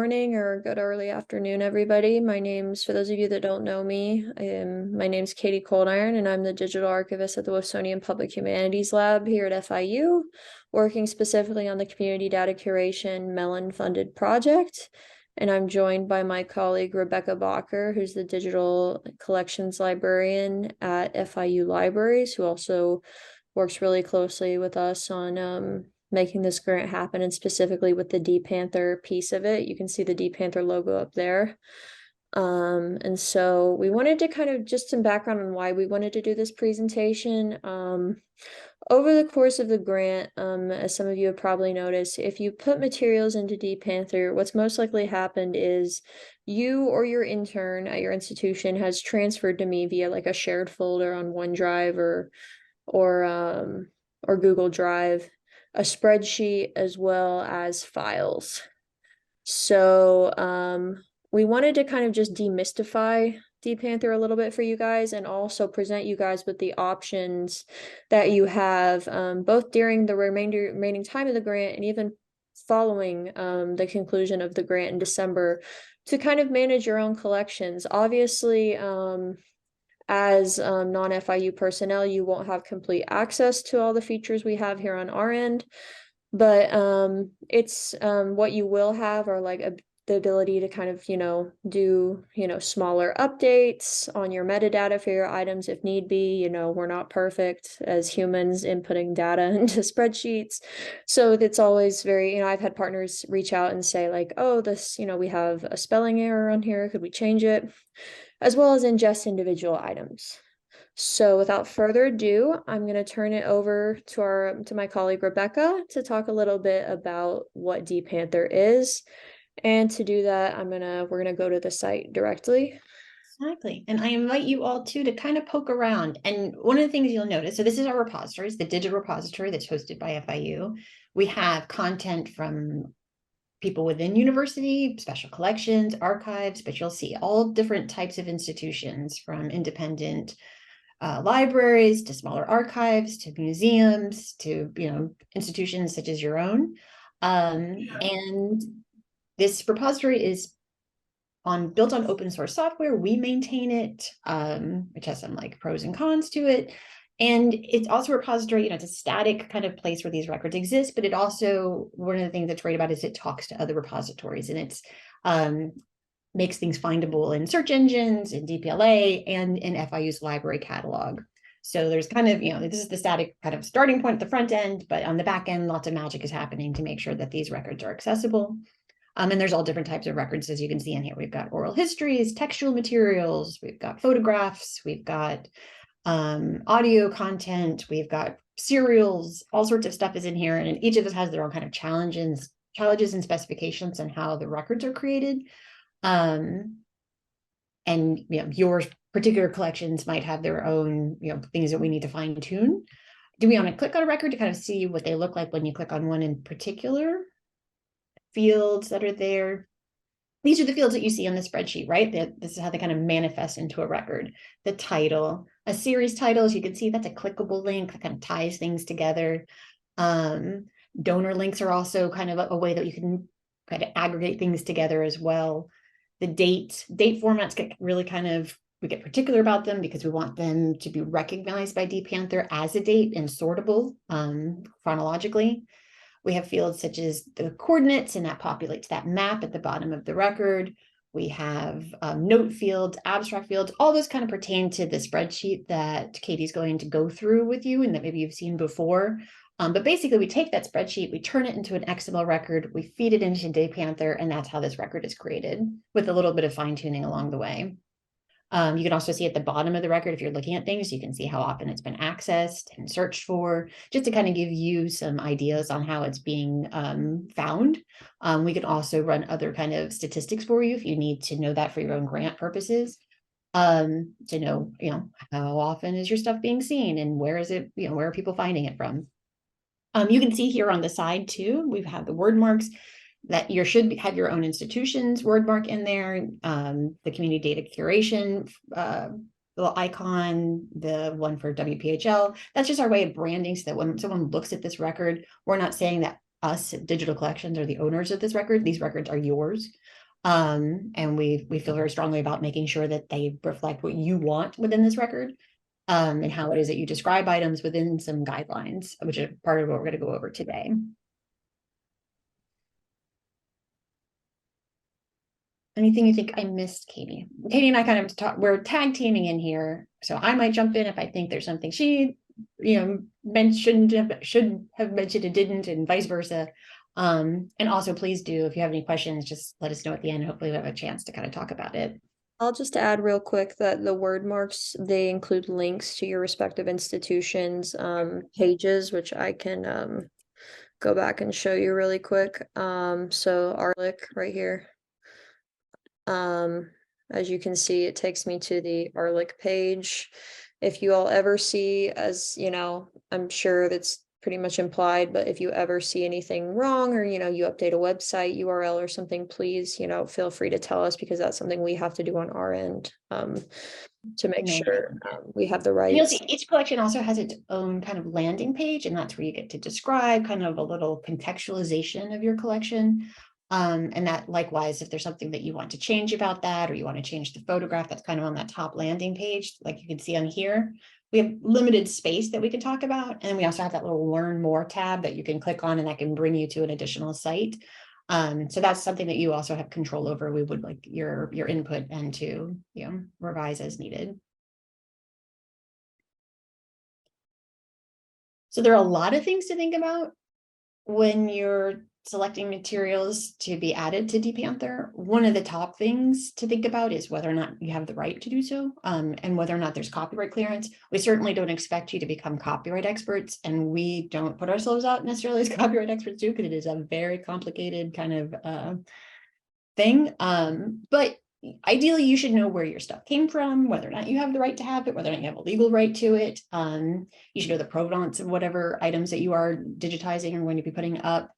morning or good early afternoon, everybody. For those of you that don't know me, my name's Katie Coldiron, and I'm the digital archivist at the Wissonian Public Humanities Lab here at FIU, working specifically on the Community Data Curation Mellon-funded project. And I'm joined by my colleague, Rebecca Bacher, who's the digital collections librarian at FIU Libraries, who also works really closely with us on making this grant happen, and specifically with the dPanther piece of it. You can see the dPanther logo up there. And so we wanted to kind of just some background on why we wanted to do this presentation. Over the course of the grant, as some of you have probably noticed, if you put materials into dPanther, what's most likely happened is you or your intern at your institution has transferred to me via like a shared folder on OneDrive or Google Drive, a spreadsheet as well as files. So we wanted to kind of just demystify dPanther a little bit for you guys, and also present you guys with the options that you have both during the remaining time of the grant and even following the conclusion of the grant in December, to kind of manage your own collections. Obviously, as non-FIU personnel, you won't have complete access to all the features we have here on our end, but it's what you will have are like the ability to kind of, do, smaller updates on your metadata for your items if need be. We're not perfect as humans inputting data into spreadsheets. So it's always very, I've had partners reach out and say like, oh, this, we have a spelling error on here. Could we change it? As well as ingest individual items. So without further ado, I'm going to turn it over to my colleague Rebecca to talk a little bit about what dPanther is. And to do that, we're gonna go to the site directly. Exactly. And I invite you all too to kind of poke around. And one of the things you'll notice, so this is our repository, it's the digital repository that's hosted by FIU. We have content from people within university, special collections, archives, but you'll see all different types of institutions, from independent libraries to smaller archives to museums to institutions such as your own. And this repository is built on open source software. We maintain it, which has some like pros and cons to it. And it's also a repository, it's a static kind of place where these records exist, but it also, one of the things that's great about it is it talks to other repositories, and it's makes things findable in search engines, in DPLA, and in FIU's library catalog. So there's kind of, this is the static kind of starting point at the front end, but on the back end, lots of magic is happening to make sure that these records are accessible. And there's all different types of records, as you can see in here. We've got oral histories, textual materials, we've got photographs, we've got audio content, we've got serials, all sorts of stuff is in here. And each of us has their own kind of challenges and specifications on how the records are created. And your particular collections might have their own, things that we need to fine tune. Do we want to click on a record to kind of see what they look like when you click on one in particular? Fields that are there. These are the fields that you see on the spreadsheet, right? This is how they kind of manifest into a record. The title, a series title, as you can see, that's a clickable link that kind of ties things together. Donor links are also kind of a way that you can kind of aggregate things together as well. The date formats get really we get particular about them because we want them to be recognized by dPanther as a date and sortable chronologically. We have fields such as the coordinates, and that populates that map at the bottom of the record. We have note fields, abstract fields, all those kind of pertain to the spreadsheet that Katie's going to go through with you and that maybe you've seen before. But basically, we take that spreadsheet, we turn it into an XML record, we feed it into dPanther, and that's how this record is created, with a little bit of fine tuning along the way. You can also see at the bottom of the record, if you're looking at things, you can see how often it's been accessed and searched for, just to kind of give you some ideas on how it's being found. We can also run other kind of statistics for you if you need to know that for your own grant purposes. To know, how often is your stuff being seen, and where is it, where are people finding it from? You can see here on the side too, we've had the word marks that you should have your own institution's word mark in there, the community data curation little icon, the one for WPHL. That's just our way of branding, so that when someone looks at this record, we're not saying that us at Digital Collections are the owners of this record. These records are yours. And we feel very strongly about making sure that they reflect what you want within this record, and how it is that you describe items within some guidelines, which are part of what we're going to go over today. Anything you think I missed, Katie? Katie and I kind of we're tag teaming in here. So I might jump in if I think there's something she, should have mentioned and didn't, and vice versa. And also please do, if you have any questions, just let us know at the end. Hopefully we have a chance to kind of talk about it. I'll just add real quick that the word marks, they include links to your respective institutions pages, which I can go back and show you really quick. So our link right here. As you can see, it takes me to the ARLIC page. If you all ever see, as you know, I'm sure that's pretty much implied, but if you ever see anything wrong, or you update a website URL or something, please, feel free to tell us, because that's something we have to do on our end to make sure we have the right. You'll see each collection also has its own kind of landing page, and that's where you get to describe kind of a little contextualization of your collection. And that likewise, if there's something that you want to change about that, or you want to change the photograph, that's kind of on that top landing page, like you can see on here. We have limited space that we can talk about. And we also have that little learn more tab that you can click on, and that can bring you to an additional site. So that's something that you also have control over. We would like your input and to, revise as needed. So there are a lot of things to think about when you're selecting materials to be added to dPanther. One of the top things to think about is whether or not you have the right to do so, and whether or not there's copyright clearance. We certainly don't expect you to become copyright experts, and we don't put ourselves out necessarily as copyright experts too, because it is a very complicated kind of thing. But ideally, you should know where your stuff came from, whether or not you have the right to have it, whether or not you have a legal right to it. You should know the provenance of whatever items that you are digitizing or going to be putting up.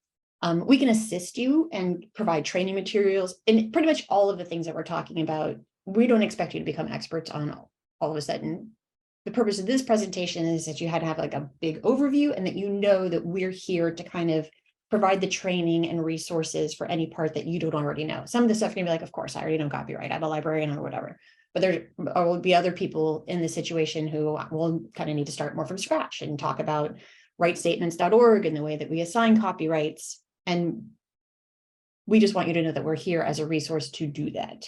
We can assist you and provide training materials, and pretty much all of the things that we're talking about. We don't expect you to become experts on all of a sudden. The purpose of this presentation is that you had to have like a big overview, and that you know that we're here to kind of provide the training and resources for any part that you don't already know. Some of the stuff can be like, of course, I already know copyright, I'm a librarian or whatever. But there will be other people in this situation who will kind of need to start more from scratch and talk about rightstatements.org and the way that we assign copyrights. And we just want you to know that we're here as a resource to do that.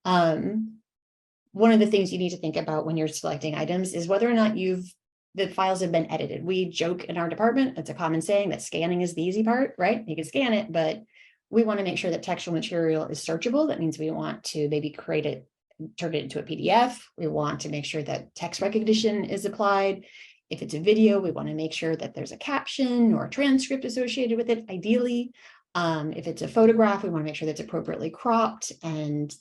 One of the things you need to think about when you're selecting items is whether or not the files have been edited. We joke in our department, it's a common saying that scanning is the easy part, right? You can scan it, but we want to make sure that textual material is searchable. That means we want to maybe create it, turn it into a PDF. We want to make sure that text recognition is applied. If it's a video, we want to make sure that there's a caption or a transcript associated with it, ideally. If it's a photograph, we want to make sure that's appropriately cropped and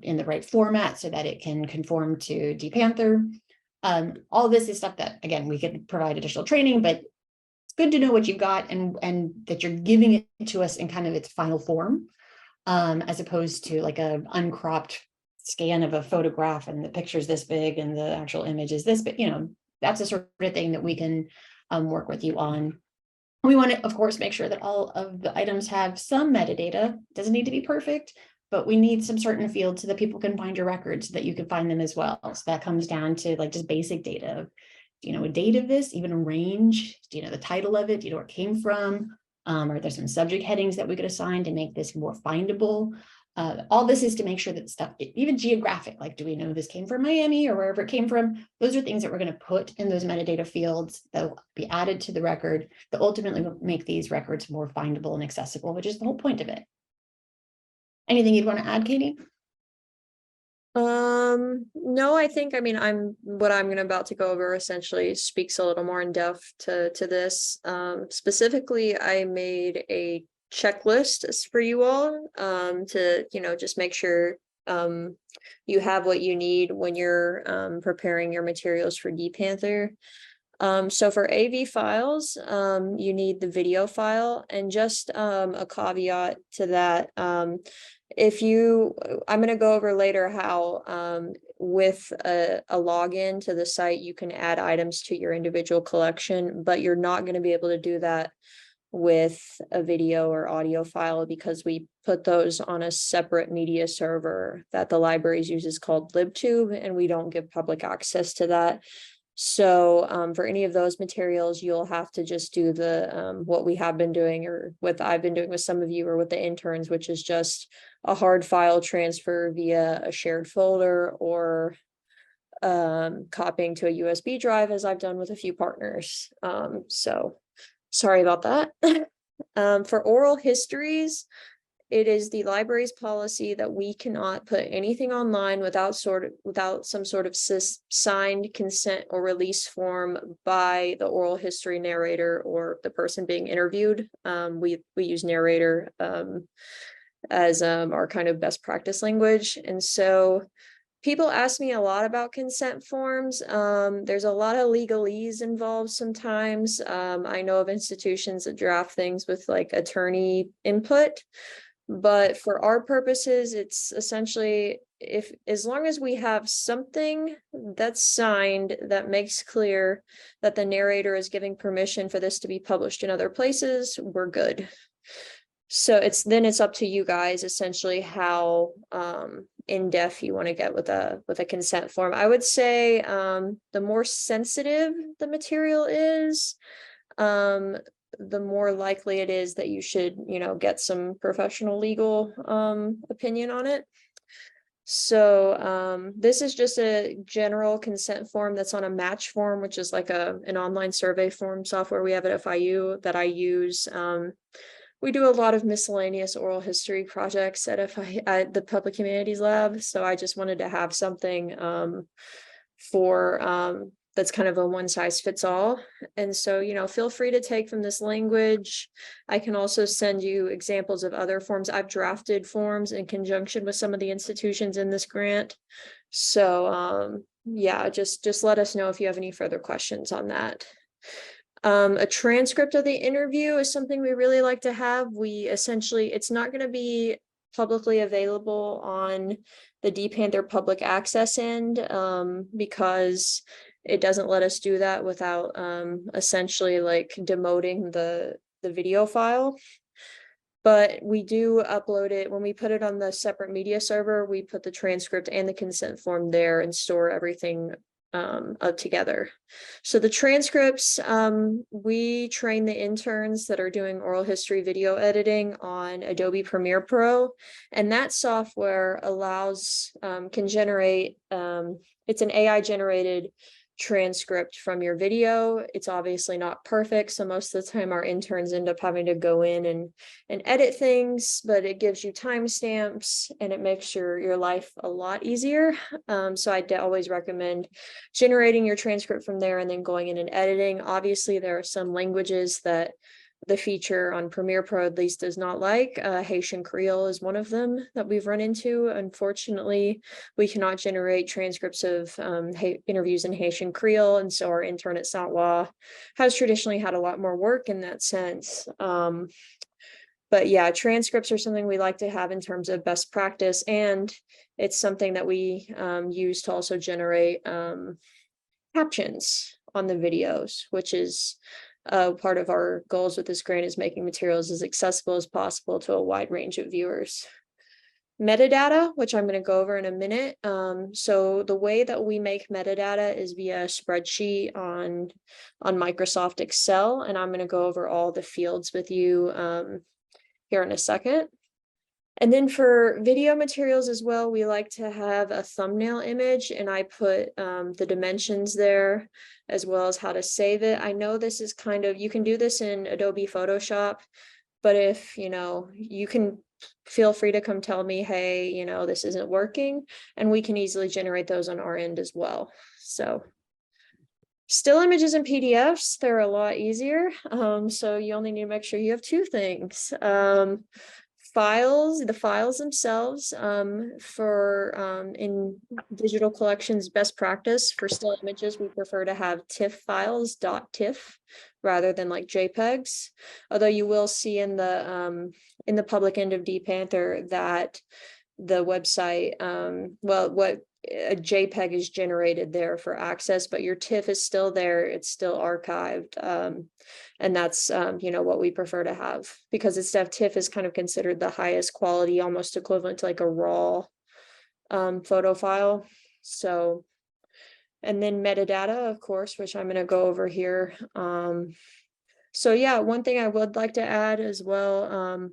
in the right format so that it can conform to dPanther. All this is stuff that, again, we can provide additional training, but it's good to know what you've got and that you're giving it to us in kind of its final form, as opposed to like a uncropped scan of a photograph and the picture's this big and the actual image is this, but that's the sort of thing that we can work with you on. We want to, of course, make sure that all of the items have some metadata. Doesn't need to be perfect, but we need some certain fields so that people can find your records, so that you can find them as well. So that comes down to like just basic data. Do you know a date of this, even a range? Do you know the title of it? Do you know where it came from? Are there some subject headings that we could assign to make this more findable? All this is to make sure that stuff, even geographic, like do we know this came from Miami or wherever it came from? Those are things that we're going to put in those metadata fields that will be added to the record that ultimately will make these records more findable and accessible, which is the whole point of it. Anything you'd want to add, Katie? No, I think, what I'm about to go over essentially speaks a little more in depth to this. Specifically, I made a checklist for you all, to, just make sure, you have what you need when you're, preparing your materials for dPanther. So for AV files, you need the video file, and just, a caveat to that, I'm going to go over later how with a login to the site, you can add items to your individual collection, but you're not going to be able to do that with a video or audio file, because we put those on a separate media server that the libraries uses called libtube, and we don't give public access to that. So for any of those materials, you'll have to just do the what we have been doing, or what I've been doing with some of you or with the interns, which is just a hard file transfer via a shared folder, or copying to a USB drive, as I've done with a few partners. So sorry about that. For oral histories, it is the library's policy that we cannot put anything online without some sort of signed consent or release form by the oral history narrator or the person being interviewed. We use narrator as our kind of best practice language. And so people ask me a lot about consent forms. There's a lot of legalese involved sometimes. I know of institutions that draft things with like attorney input, but for our purposes, it's essentially, if as long as we have something that's signed that makes clear that the narrator is giving permission for this to be published in other places, we're good. So it's up to you guys essentially how in-depth you want to get with a consent form. I would say the more sensitive the material is, the more likely it is that you should, get some professional legal opinion on it. So this is just a general consent form that's on a match form, which is like an online survey form software we have at FIU that I use. We do a lot of miscellaneous oral history projects at the Public Humanities Lab. So I just wanted to have something for that's kind of a one size fits all. And so, feel free to take from this language. I can also send you examples of other forms. I've drafted forms in conjunction with some of the institutions in this grant. So yeah, just let us know if you have any further questions on that. A transcript of the interview is something we really like to have. It's not going to be publicly available on the dPanther public access end because it doesn't let us do that without essentially like demoting the video file. But we do upload it when we put it on the separate media server. We put the transcript and the consent form there and store everything together. So the transcripts, we train the interns that are doing oral history video editing on Adobe Premiere Pro, and that software can generate, it's an AI generated transcript from your video. It's obviously not perfect, so most of the time our interns end up having to go in and edit things, but it gives you timestamps and it makes your life a lot easier. So I always recommend generating your transcript from there and then going in and editing. Obviously, there are some languages that the feature on Premiere Pro at least does not like. Haitian Creole is one of them that we've run into. Unfortunately, we cannot generate transcripts of interviews in Haitian Creole, and so our intern at Saint-Ouen has traditionally had a lot more work in that sense. But yeah, transcripts are something we like to have in terms of best practice, and it's something that we use to also generate captions on the videos, which is part of our goals with this grant, is making materials as accessible as possible to a wide range of viewers. Metadata, which I'm going to go over in a minute. So the way that we make metadata is via a spreadsheet on Microsoft Excel, and I'm going to go over all the fields with you here in a second. And then for video materials as well, we like to have a thumbnail image, and I put the dimensions there as well as how to save it. I know this is you can do this in Adobe Photoshop, but if, you can feel free to come tell me, hey, this isn't working, and we can easily generate those on our end as well. So still images and PDFs, they're a lot easier. So you only need to make sure you have two things. The files themselves, for in digital collections best practice for still images, we prefer to have TIFF files, .tiff, rather than like JPEGs. Although you will see in the public end of dPanther that the website, what a JPEG is generated there for access, but your TIFF is still there. It's still archived. And that's, what we prefer to have, because it's TIFF is kind of considered the highest quality, almost equivalent to like a raw photo file. So, and then metadata, of course, which I'm going to go over here. So yeah, one thing I would like to add as well,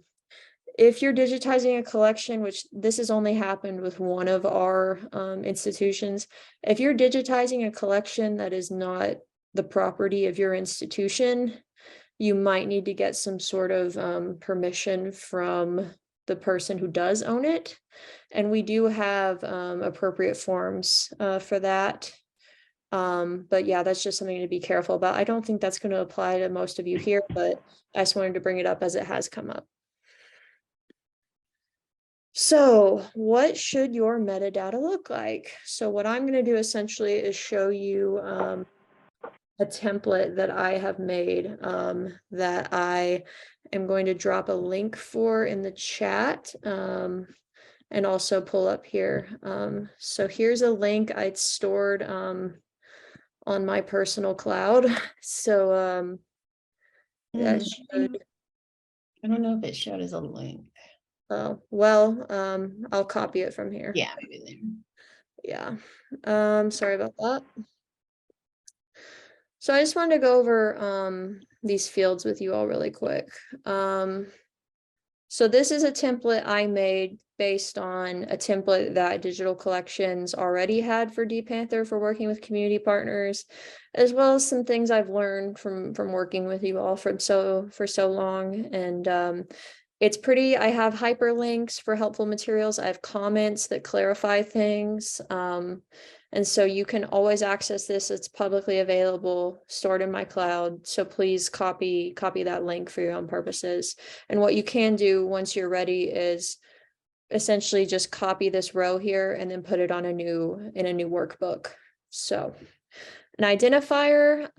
if you're digitizing a collection, which this has only happened with one of our institutions, if you're digitizing a collection that is not the property of your institution, you might need to get some sort of permission from the person who does own it. And we do have appropriate forms for that. But yeah, that's just something to be careful about. I don't think that's going to apply to most of you here, but I just wanted to bring it up as it has come up. So what should your metadata look like? So what I'm going to do essentially is show you a template that I have made that I am going to drop a link for in the chat and also pull up here. So here's a link I'd stored on my personal cloud. So that should, I don't know if it showed as a link. oh, well, I'll copy it from here. Yeah, maybe there. Yeah. Sorry about that. So I just wanted to go over these fields with you all really quick. So this is a template I made based on a template that Digital Collections already had for dPanther for working with community partners, as well as some things I've learned from working with you all for so long. And it's pretty, I have hyperlinks for helpful materials. I have comments that clarify things. And so you can always access this. It's publicly available, stored in my cloud. So please copy that link for your own purposes. And what you can do once you're ready is essentially just copy this row here and then put it on in a new workbook. So an identifier,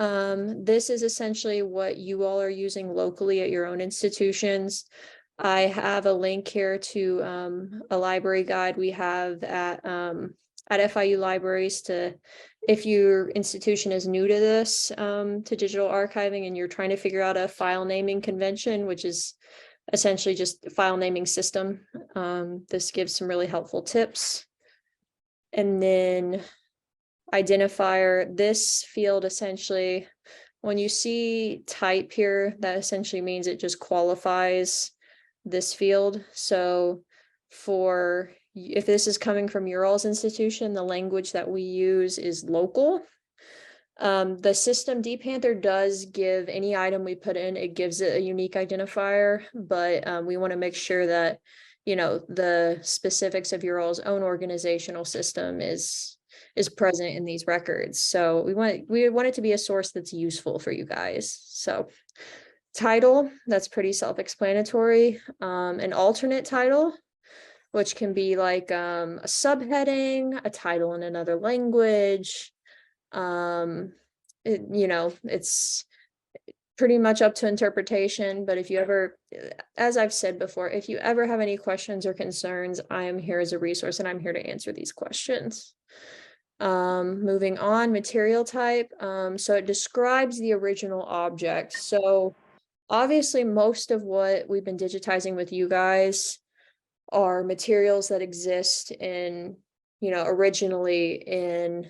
this is essentially what you all are using locally at your own institutions. I have a link here to a library guide we have at FIU libraries to, if your institution is new to this, to digital archiving and you're trying to figure out a file naming convention, which is essentially just a file naming system. This gives some really helpful tips. And then identifier, this field essentially, when you see type here, that essentially means it just qualifies this field. So for, if this is coming from your all's institution, the language that we use is local. The system dPanther does give any item we put in, it gives it a unique identifier, but we want to make sure that, the specifics of your all's own organizational system is present in these records. So we want it to be a source that's useful for you guys. So title, that's pretty self-explanatory. An alternate title, which can be like a subheading, a title in another language. It's pretty much up to interpretation, but if you ever, as I've said before, if you ever have any questions or concerns, I am here as a resource and I'm here to answer these questions. Moving on, material type. So it describes the original object. So obviously most of what we've been digitizing with you guys are materials that exist in, originally in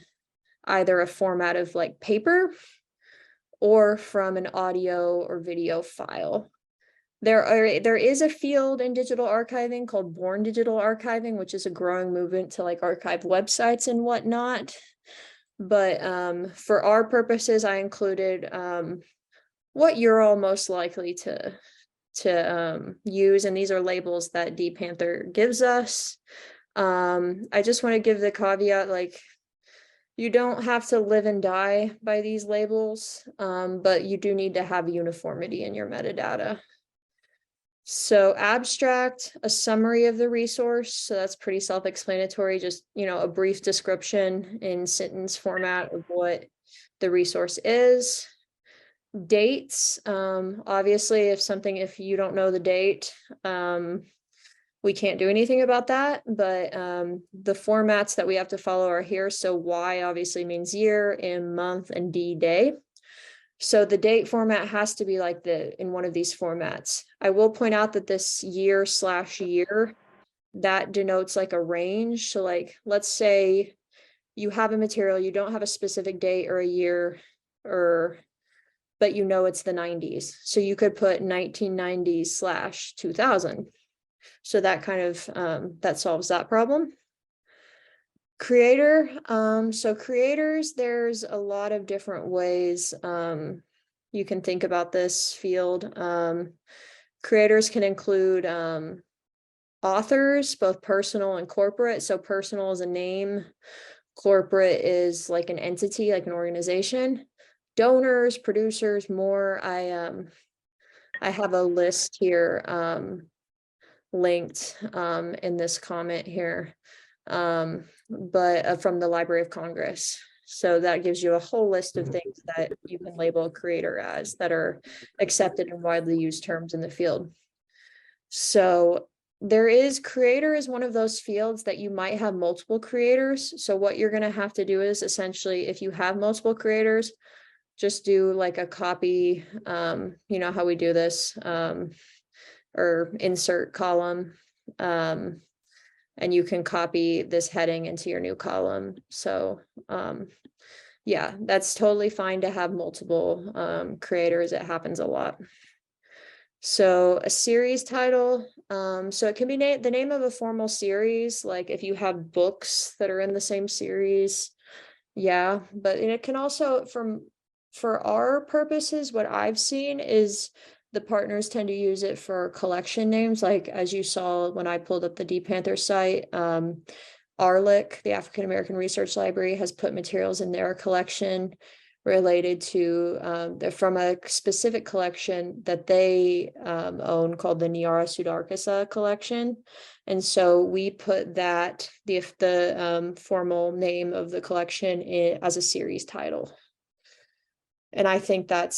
either a format of like paper or from an audio or video file. There is a field in digital archiving called Born Digital Archiving, which is a growing movement to like archive websites and whatnot. But for our purposes, I included what you're all most likely to use, and these are labels that dPanther gives us. I just want to give the caveat, like, you don't have to live and die by these labels, but you do need to have uniformity in your metadata. So abstract, a summary of the resource. So that's pretty self-explanatory, just, a brief description in sentence format of what the resource is. Dates, obviously, if you don't know the date, we can't do anything about that, but the formats that we have to follow are here. So Y obviously means year, M month, and D day. So the date format has to be like in one of these formats. I will point out that this year/year, that denotes like a range. So like, let's say you have a material, you don't have a specific date or a year, but you know it's the 90s. So you could put 1990s/2000. So that kind of that solves that problem. Creator, so creators, there's a lot of different ways you can think about this field. Creators can include authors, both personal and corporate. So personal is a name, corporate is like an entity, like an organization. Donors, producers, more. I have a list here linked in this comment here, but from the Library of Congress. So that gives you a whole list of things that you can label a creator as that are accepted and widely used terms in the field. So creator is one of those fields that you might have multiple creators. So what you're going to have to do is essentially, if you have multiple creators, just do like a copy, you know how we do this, or insert column, and you can copy this heading into your new column. So yeah, that's totally fine to have multiple creators. It happens a lot. So a series title, so it can be the name of a formal series, like if you have books that are in the same series, yeah, but it can also, for our purposes, what I've seen is the partners tend to use it for collection names, like as you saw when I pulled up the dPanther site, ARLIC, the African American Research Library, has put materials in their collection related to from a specific collection that they own called the Niara Sudarkasa collection. And so we put that, the formal name of the collection as a series title. And I think that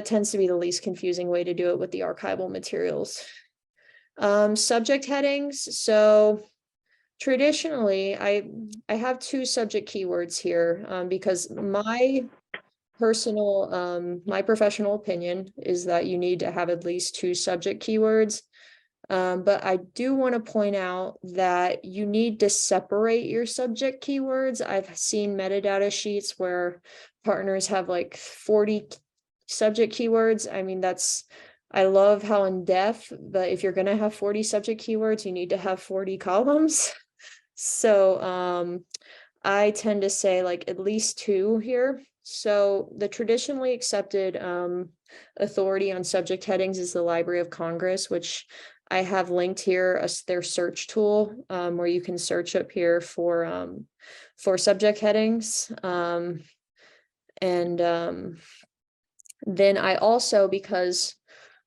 tends to be the least confusing way to do it with the archival materials. Subject headings. So traditionally, I have two subject keywords here because my professional opinion is that you need to have at least two subject keywords. But I do want to point out that you need to separate your subject keywords. I've seen metadata sheets where partners have like 40 subject keywords. I mean, I love how in depth, but if you're going to have 40 subject keywords, you need to have 40 columns. So I tend to say like at least two here. So the traditionally accepted authority on subject headings is the Library of Congress, which I have linked here as their search tool, where you can search up here for subject headings. Then I also, because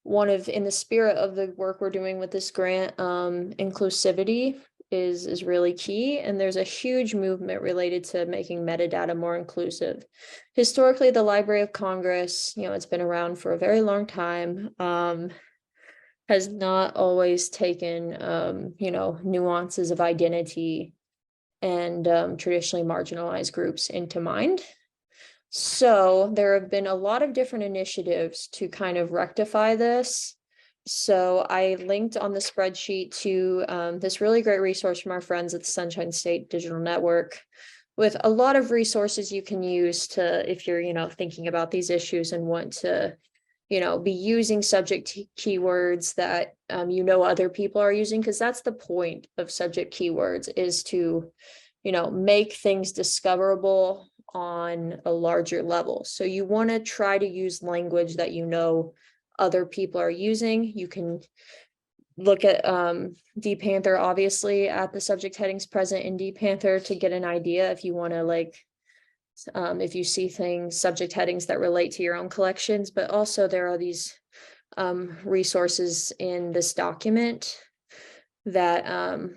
in the spirit of the work we're doing with this grant, inclusivity is really key, and there's a huge movement related to making metadata more inclusive. Historically, the Library of Congress, it's been around for a very long time, has not always taken nuances of identity and traditionally marginalized groups into mind. So there have been a lot of different initiatives to kind of rectify this. So I linked on the spreadsheet to this really great resource from our friends at the Sunshine State Digital Network, with a lot of resources you can use if you're, thinking about these issues and want to, be using subject keywords that, other people are using, because that's the point of subject keywords, is to, make things discoverable on a larger level. So you want to try to use language that other people are using. You can look at dPanther, obviously, at the subject headings present in dPanther to get an idea if you want to if you see subject headings that relate to your own collections. But also there are these resources in this document that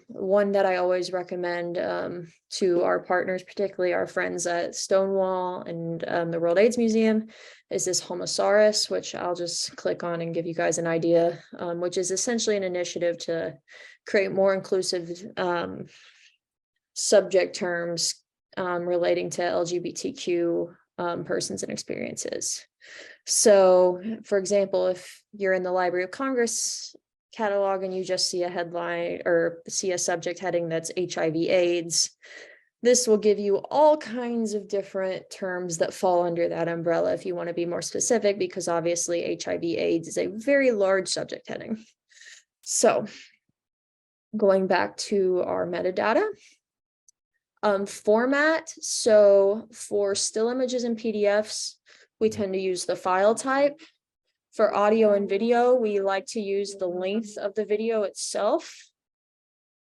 one that I always recommend to our partners, particularly our friends at Stonewall and the World AIDS Museum, is this Homosaurus, which I'll just click on and give you guys an idea, which is essentially an initiative to create more inclusive subject terms relating to LGBTQ persons and experiences. So, for example, if you're in the Library of Congress catalog and you just see a headline or see a subject heading that's HIV/AIDS, this will give you all kinds of different terms that fall under that umbrella if you want to be more specific, because obviously HIV/AIDS is a very large subject heading. So going back to our metadata, format. So for still images and PDFs, we tend to use the file type. For audio and video, we like to use the length of the video itself.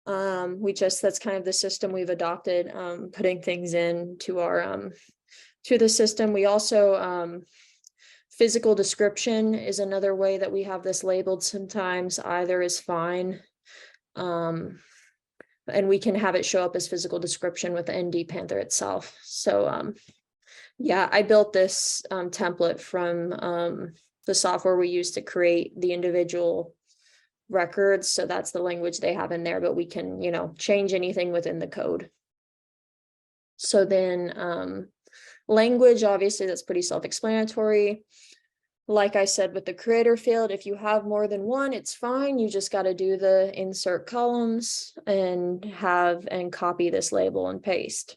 That's kind of the system we've adopted, putting things into our to the system. We also physical description is another way that we have this labeled sometimes. Either is fine. And we can have it show up as physical description within dPanther itself. So yeah, I built this template from the software we use to create the individual records. So that's the language they have in there, but we can, change anything within the code. So then language, obviously, that's pretty self-explanatory. Like I said, with the creator field, if you have more than one, it's fine. You just got to do the insert columns and copy this label and paste.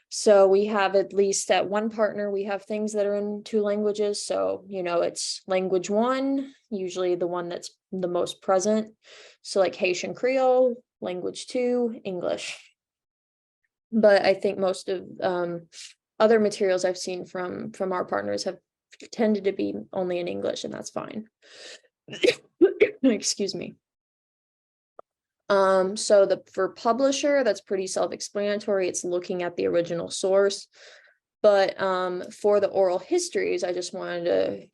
So we have, at least at one partner, we have things that are in 2 languages. So, it's language 1, usually the one that's the most present. So like Haitian Creole, language 2, English. But I think most of other materials I've seen from our partners have tended to be only in English, and that's fine. Excuse me. So for publisher, that's pretty self-explanatory. It's looking at the original source. But for the oral histories, I just wanted to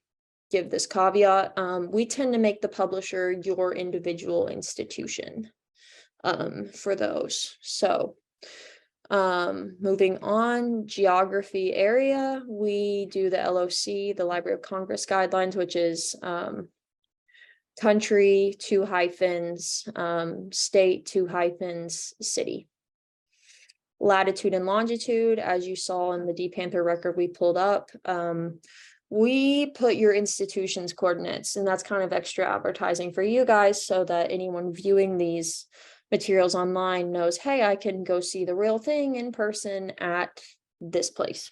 give this caveat. We tend to make the publisher your individual institution for those. So moving on, geography area, we do the LOC, the Library of Congress guidelines, which is country, 2 hyphens, state, 2 hyphens, city. Latitude and longitude, as you saw in the dPanther record we pulled up, we put your institution's coordinates, and that's kind of extra advertising for you guys so that anyone viewing these materials online knows, hey, I can go see the real thing in person at this place.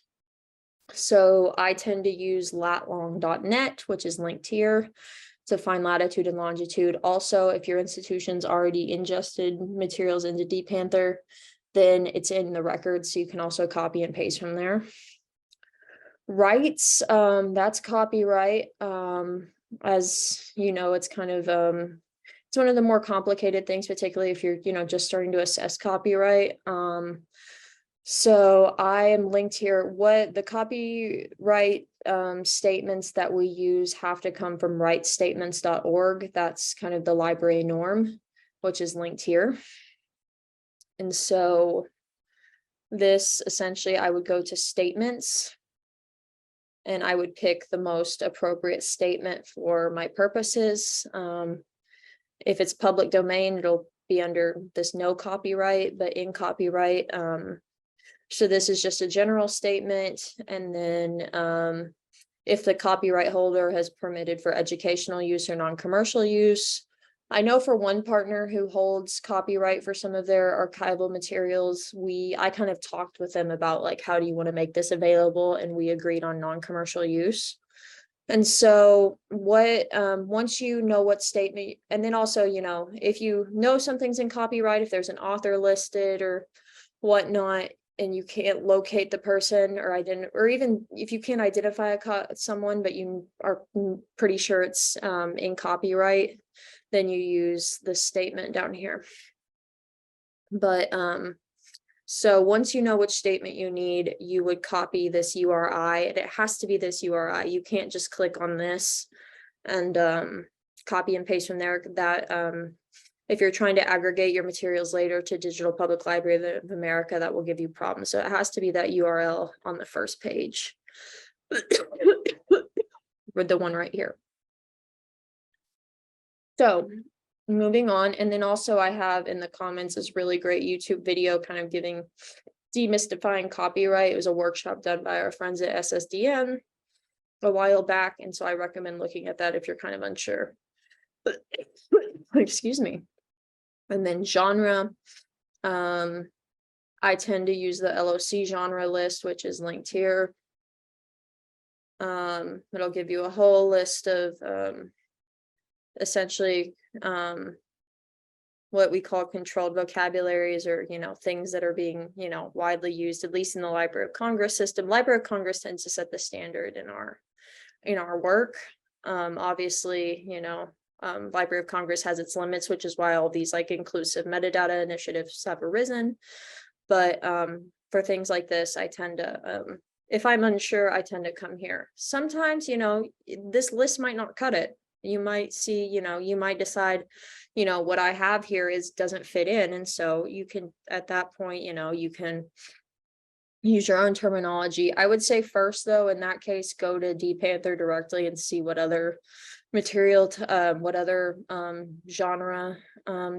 So I tend to use latlong.net, which is linked here, to find latitude and longitude. Also, if your institution's already ingested materials into dPanther, then it's in the record, so you can also copy and paste from there. Rights, that's copyright. As you know, it's kind of it's one of the more complicated things, particularly if you're, just starting to assess copyright. So I am linked here. What the copyright statements that we use have to come from rightstatements.org. That's kind of the library norm, which is linked here. And so this essentially, I would go to statements and I would pick the most appropriate statement for my purposes. If it's public domain, it'll be under this no copyright, but in copyright. So this is just a general statement. And then if the copyright holder has permitted for educational use or non-commercial use. I know for one partner who holds copyright for some of their archival materials, I kind of talked with them about like, how do you want to make this available? And we agreed on non-commercial use. And so once you know what statement, and then also, if you know something's in copyright, if there's an author listed or whatnot, and you can't locate the person or even if you can't identify someone, but you are pretty sure it's in copyright, then you use the statement down here. But so once you know which statement you need, you would copy this URI, and it has to be this URI. You can't just click on this and copy and paste from there. That if you're trying to aggregate your materials later to Digital Public Library of America, that will give you problems. So it has to be that URL on the first page. Or the one right here. So moving on. And then also I have in the comments this really great YouTube video kind of giving demystifying copyright. It was a workshop done by our friends at SSDN a while back. And so I recommend looking at that if you're kind of unsure. But excuse me. And then genre. I tend to use the LOC genre list, which is linked here. It'll give you a whole list of essentially what we call controlled vocabularies, or things that are being widely used, at least in the Library of Congress system. Library of Congress tends to set the standard in our work. Obviously, Library of Congress has its limits, which is why all these like inclusive metadata initiatives have arisen. But for things like this, I tend to if I'm unsure, I tend to come here. Sometimes, this list might not cut it. You might see, you might decide, what I have here doesn't fit in. And so you can, at that point, you can use your own terminology. I would say first, though, in that case, go to dPanther directly and see what other material, what other genre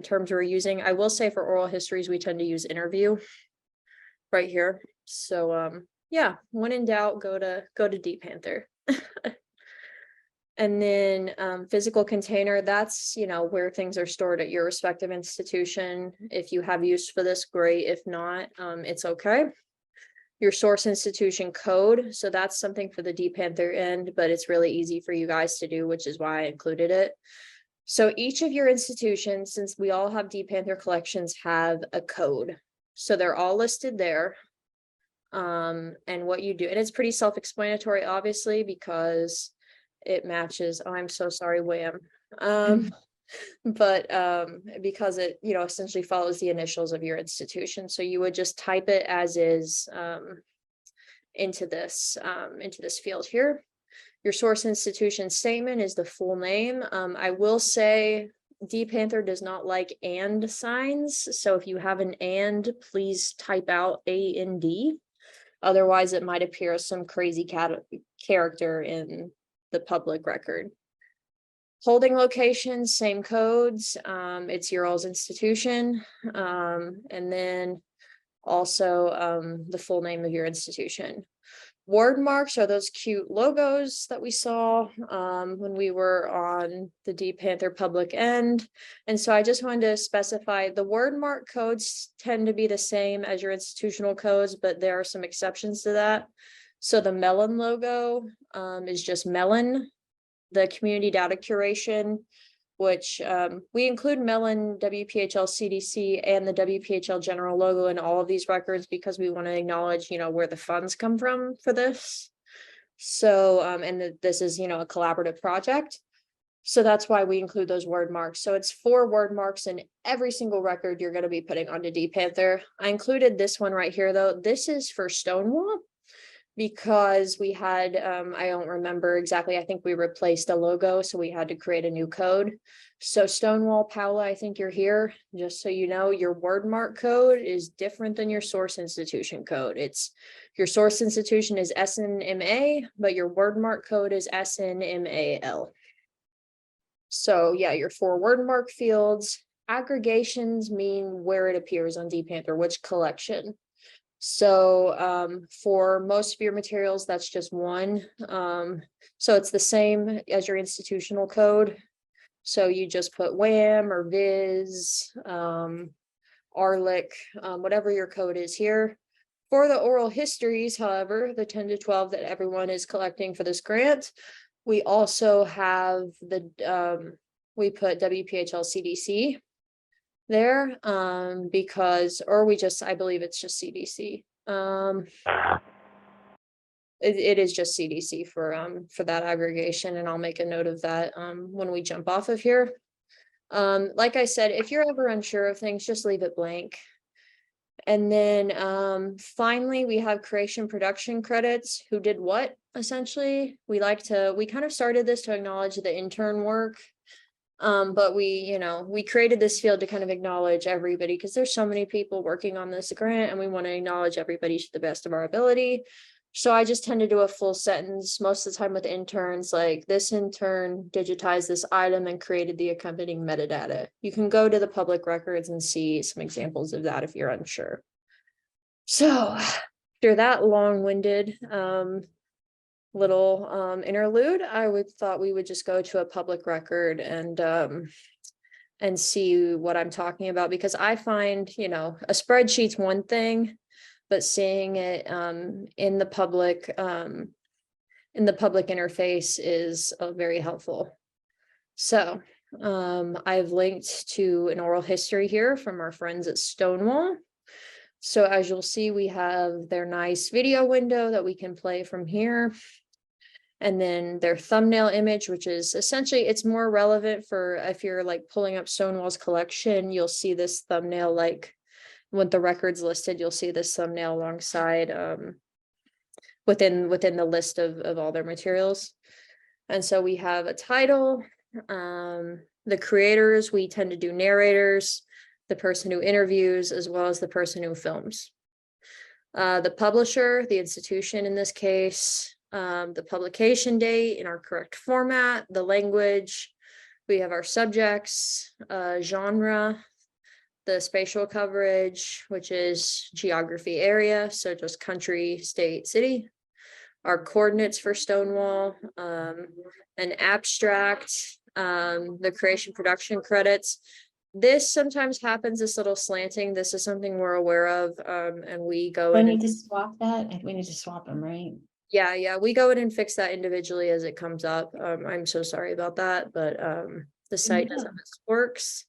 terms we're using. I will say for oral histories, we tend to use interview right here. So yeah, when in doubt, go to dPanther. And then physical container, that's where things are stored at your respective institution. If you have use for this, great. If not, it's okay. Your source institution code, so that's something for the dPanther end, but it's really easy for you guys to do, which is why I included it. So each of your institutions, since we all have dPanther collections, have a code. So they're all listed there. And what you do, and it's pretty self-explanatory, obviously, because it matches. Oh, I'm so sorry, Wham. But because it essentially follows the initials of your institution, so you would just type it as is into this field here. Your source institution statement is the full name. I will say dPanther does not like and signs, so if you have an and, please type out AND. Otherwise, it might appear as some crazy character in the public record. Holding locations, same codes. It's your all's institution. And then also the full name of your institution. Word marks are those cute logos that we saw when we were on the dPanther public end. And so I just wanted to specify the word mark codes tend to be the same as your institutional codes, but there are some exceptions to that. So the Melon logo is just Melon. The Community Data Curation, which we include Melon, WPHL CDC, and the WPHL general logo in all of these records because we want to acknowledge, where the funds come from for this. So, and this is, a collaborative project. So that's why we include those word marks. So it's 4 word marks in every single record you're going to be putting onto dPanther. I included this one right here, though. This is for Stonewall, because we had, I don't remember exactly, I think we replaced a logo, so we had to create a new code. So Stonewall, Paula, I think you're here, just so you know, your word mark code is different than your source institution code. It's your source institution is SNMA, but your word mark code is SNMAL. So yeah, your 4 word mark fields. Aggregations mean where it appears on dPanther, which collection. So for most of your materials, that's just one. So it's the same as your institutional code. So you just put WHAM or Viz, ARLIC, whatever your code is here. For the oral histories, however, the 10 to 12 that everyone is collecting for this grant, we also have we put WPHL CDC there because, or we just, I believe it's just CDC. It is just CDC for that aggregation, and I'll make a note of that when we jump off of here. Like I said, if you're ever unsure of things, just leave it blank. And then finally, we have creation production credits. Who did what? Essentially, we kind of started this to acknowledge the intern work. But we created this field to kind of acknowledge everybody, because there's so many people working on this grant, and we want to acknowledge everybody to the best of our ability. So I just tend to do a full sentence most of the time with interns, like this intern digitized this item and created the accompanying metadata. You can go to the public records and see some examples of that if you're unsure. So after that long-winded little interlude, I would thought we would just go to a public record and see what I'm talking about, because I find, you know, a spreadsheet's one thing, but seeing it in the public interface is very helpful. So I've linked to an oral history here from our friends at Stonewall. So as you'll see, we have their nice video window that we can play from here. And then their thumbnail image, which is essentially, it's more relevant for if you're like pulling up Stonewall's collection, you'll see this thumbnail, like with the records listed, you'll see this thumbnail alongside within the list of all their materials. And so we have a title, the creators, we tend to do narrators, the person who interviews, as well as the person who films. The publisher, the institution in this case, the publication date in our correct format, the language, we have our subjects, genre, the spatial coverage, which is geography area, so just country, state, city, our coordinates for Stonewall, an abstract, the creation production credits. This sometimes happens, this little slanting. This is something we're aware of, and we go in. We need to swap that. We need to swap them, right? Yeah, we go in and fix that individually as it comes up. I'm so sorry about that, but the site does have its works.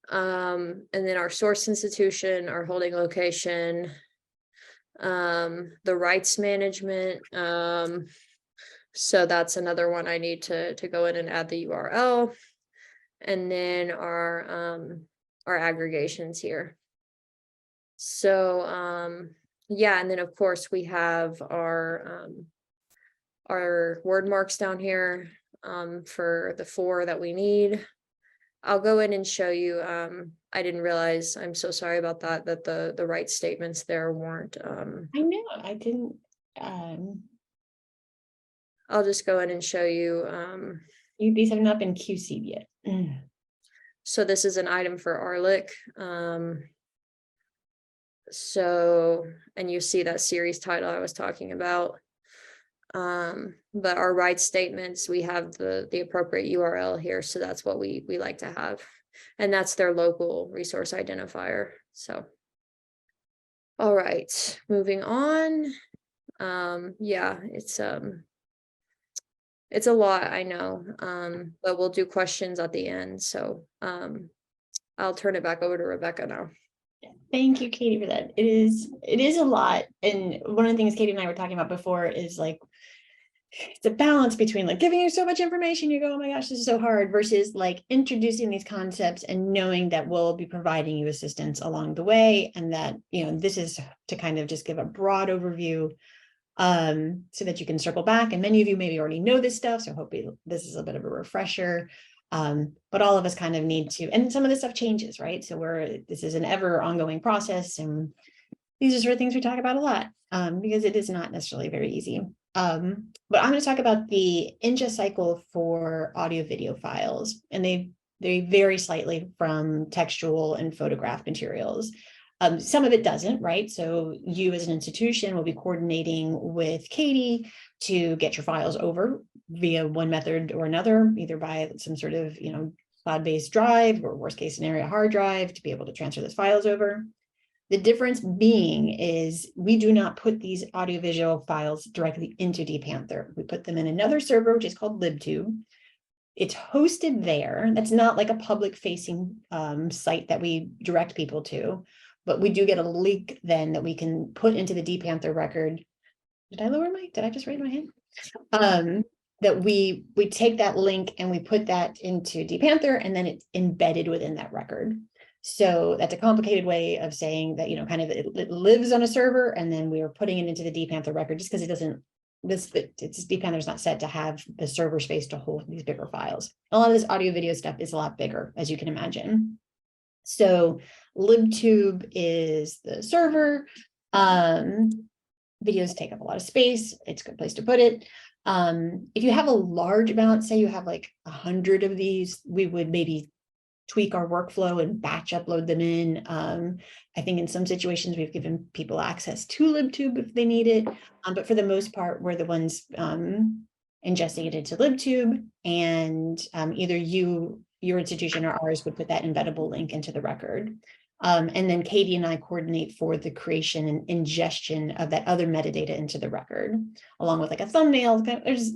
And then our source institution, our holding location, the rights management. So that's another one I need to go in and add the URL. And then our aggregations here. So yeah, and then of course we have our word marks down here for the 4 that we need. I'll go in and show you. I didn't realize, I'm so sorry about that, that the right statements there weren't. I know, I didn't. I'll just go in and show you. These have not been QC'd yet. So this is an item for ARLIC. So, and you see that series title I was talking about. But our rights statements, we have the appropriate URL here, so that's what we like to have, and that's their local resource identifier. So all right, moving on. Yeah, it's a lot, I know, but we'll do questions at the end. So I'll turn it back over to Rebecca now. Thank you, Katie, for that. It is a lot. And one of the things Katie and I were talking about before is like, it's a balance between like giving you so much information, you go, oh my gosh, this is so hard, versus like introducing these concepts and knowing that we'll be providing you assistance along the way. And that, you know, this is to kind of just give a broad overview so that you can circle back. And many of you maybe already know this stuff, so hopefully this is a bit of a refresher. But all of us kind of need to, and some of this stuff changes, right? So this is an ever ongoing process, and these are sort of things we talk about a lot because it is not necessarily very easy. But I'm going to talk about the ingest cycle for audio video files, and they vary slightly from textual and photograph materials. Some of it doesn't, right? So you as an institution will be coordinating with Katie to get your files over via one method or another, either by some sort of, you know, cloud-based drive or worst case scenario hard drive to be able to transfer those files over. The difference being is we do not put these audiovisual files directly into dPanther. We put them in another server, which is called libtube. It's hosted there. That's not like a public facing site that we direct people to, but we do get a link then that we can put into the dPanther record. Did I just raise my hand? That we take that link and we put that into dPanther, and then it's embedded within that record. So that's a complicated way of saying that, you know, kind of it lives on a server, and then we are putting it into the dPanther record just because it doesn't, dPanther's not set to have the server space to hold these bigger files. A lot of this audio video stuff is a lot bigger, as you can imagine. So libtube is the server. videos take up a lot of space. It's a good place to put it. If you have a large amount, say you have like 100 of these, we would maybe tweak our workflow and batch upload them in. I think in some situations we've given people access to LibTube if they need it, but for the most part, we're the ones ingesting it into LibTube, and either your institution or ours would put that embeddable link into the record. And then Katie and I coordinate for the creation and ingestion of that other metadata into the record, along with like a thumbnail. There's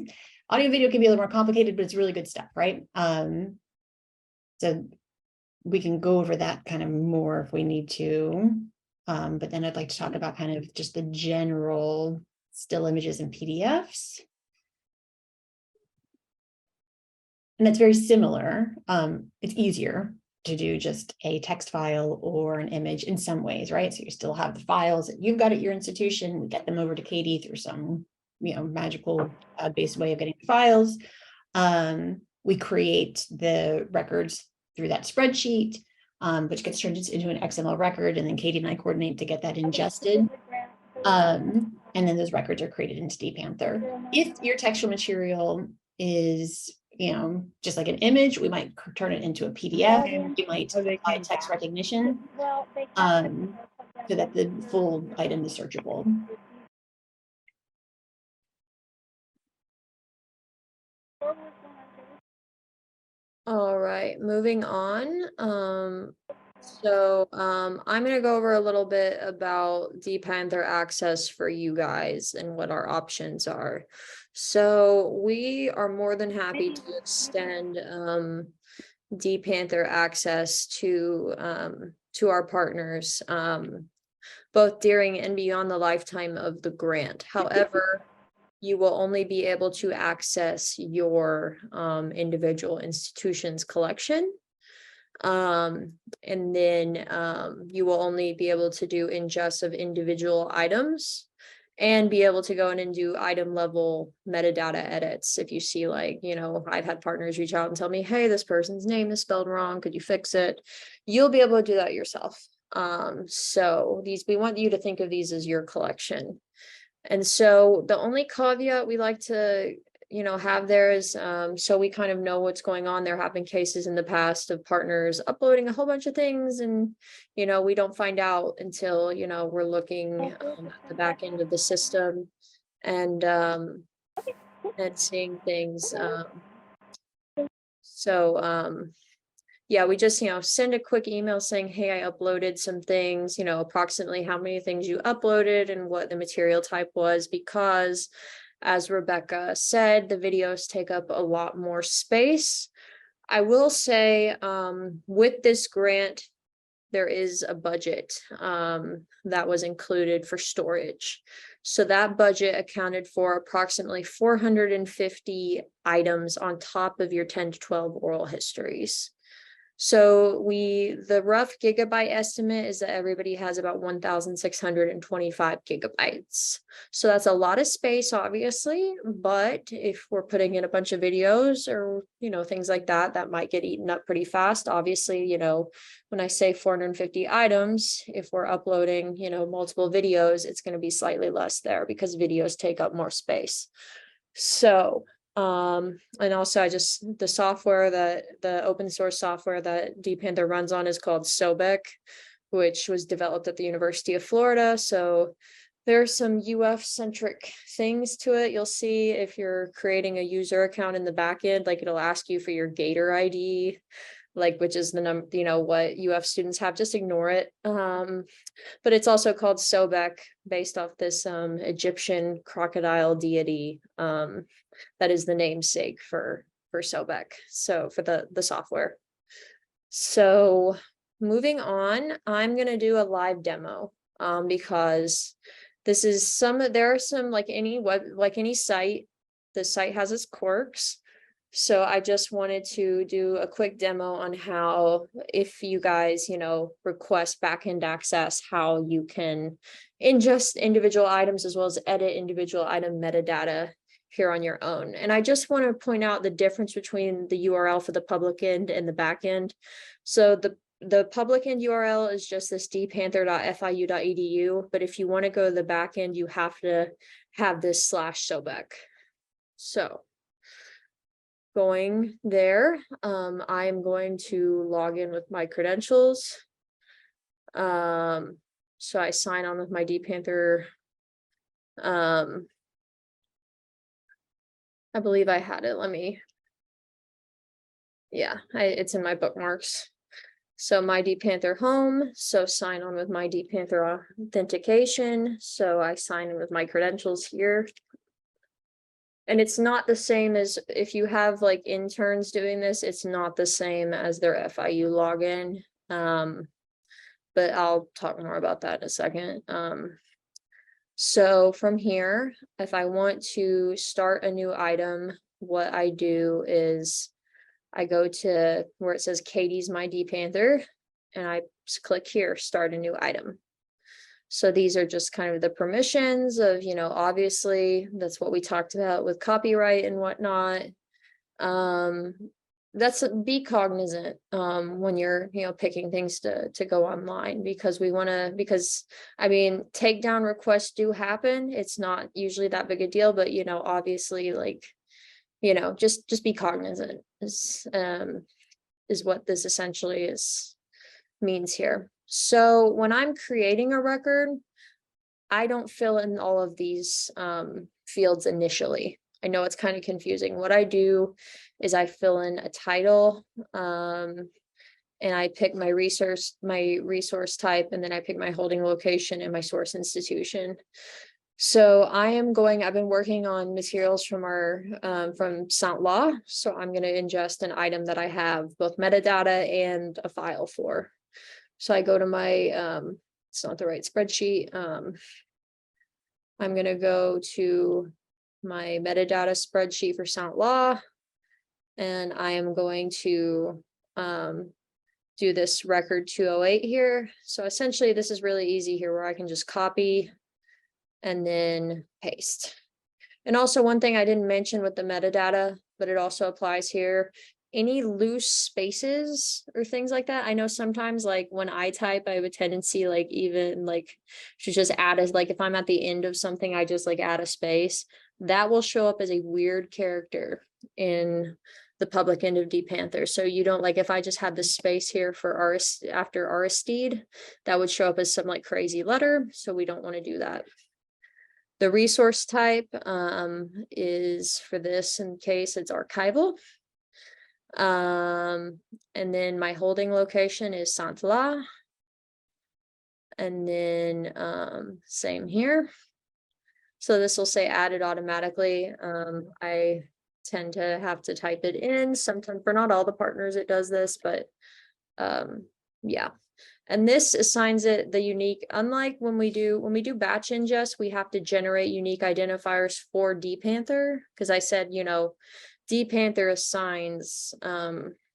audio video can be a little more complicated, but it's really good stuff, right? So we can go over that kind of more if we need to. But then I'd like to talk about kind of just the general still images and PDFs. And that's very similar. It's easier to do just a text file or an image in some ways, right? So you still have the files that you've got at your institution, we get them over to Katie through some, magical based way of getting the files. We create the records through that spreadsheet, which gets turned into an XML record, and then Katie and I coordinate to get that ingested. And then those records are created into dPanther. If your textual material is just like an image, we might turn it into a PDF. We might apply text recognition so that the full item is searchable. All right, moving on. I'm going to go over a little bit about dPanther access for you guys and what our options are. So we are more than happy to extend dPanther access to our partners, both during and beyond the lifetime of the grant. However, you will only be able to access your individual institution's collection. And then you will only be able to do ingest of individual items and be able to go in and do item level metadata edits. If you see, like, I've had partners reach out and tell me, hey, this person's name is spelled wrong, could you fix it? You'll be able to do that yourself. So we want you to think of these as your collection. And so the only caveat we like to, have there is, so we kind of know what's going on. There have been cases in the past of partners uploading a whole bunch of things, and, we don't find out until, we're looking at the back end of the system and seeing things. Yeah, we just, send a quick email saying, hey, I uploaded some things, approximately how many things you uploaded and what the material type was, because as Rebecca said, the videos take up a lot more space. I will say, with this grant, there is a budget that was included for storage. So that budget accounted for approximately 450 items on top of your 10 to 12 oral histories. So the rough gigabyte estimate is that everybody has about 1,625 gigabytes. So that's a lot of space, obviously, but if we're putting in a bunch of videos or, things like that, that might get eaten up pretty fast. Obviously, when I say 450 items, if we're uploading, multiple videos, it's going to be slightly less there because videos take up more space. So and also the open source software that dPanther runs on is called Sobek, which was developed at the University of Florida. So there's some UF centric things to it. You'll see if you're creating a user account in the backend, like it'll ask you for your Gator ID, like, which is the number, what UF students have, just ignore it. But it's also called Sobek, based off this Egyptian crocodile deity that is the namesake for Sobek, so for the software. So moving on, I'm going to do a live demo because there are some, like any site, the site has its quirks. So I just wanted to do a quick demo on how, if you guys, request backend access, how you can ingest individual items as well as edit individual item metadata here on your own. And I just want to point out the difference between the URL for the public end and the back end. So the the public end URL is just this dpanther.fiu.edu, but if you want to go to the back end, you have to have this /Sobek. So going there, I'm going to log in with my credentials. So I sign on with my dPanther. I believe I had it. It's in my bookmarks. So my dPanther home, so sign on with my dPanther authentication. So I sign in with my credentials here. And it's not the same as if you have like interns doing this, it's not the same as their FIU login. But I'll talk more about that in a second. So from here, if I want to start a new item, what I do is I go to where it says Katie's My dPanther, and I just click here, start a new item. So these are just kind of the permissions of, obviously that's what we talked about with copyright and whatnot. Be cognizant when you're, picking things to go online, because takedown requests do happen. It's not usually that big a deal, but obviously, like, just be cognizant is what this essentially means here. So when I'm creating a record, I don't fill in all of these fields initially. I know it's kind of confusing. What I do is I fill in a title, and I pick my resource type, and then I pick my holding location and my source institution. So I've been working on materials from from Saint Law. So I'm going to ingest an item that I have both metadata and a file for. So I go to my, it's not the right spreadsheet. I'm going to go to my metadata spreadsheet for Saint Law, and I am going to do this record 208 here. So essentially this is really easy here, where I can just copy and then paste. And also, one thing I didn't mention with the metadata, but it also applies here, any loose spaces or things like that. I know sometimes, like when I type, I have a tendency, like even like to just add like if I'm at the end of something, I just like add a space. That will show up as a weird character in the public end of dPanther. So you don't, like, if I just had the space here for after Aristide, that would show up as some like crazy letter. So we don't want to do that. The resource type is, for this in case, it's archival. And then my holding location is Saint La. And then same here. So this will say added automatically. I tend to have to type it in. Sometimes, for not all the partners it does this, but yeah. And this assigns it the unique, unlike when we do batch ingest, we have to generate unique identifiers for dPanther, because I said, dPanther assigns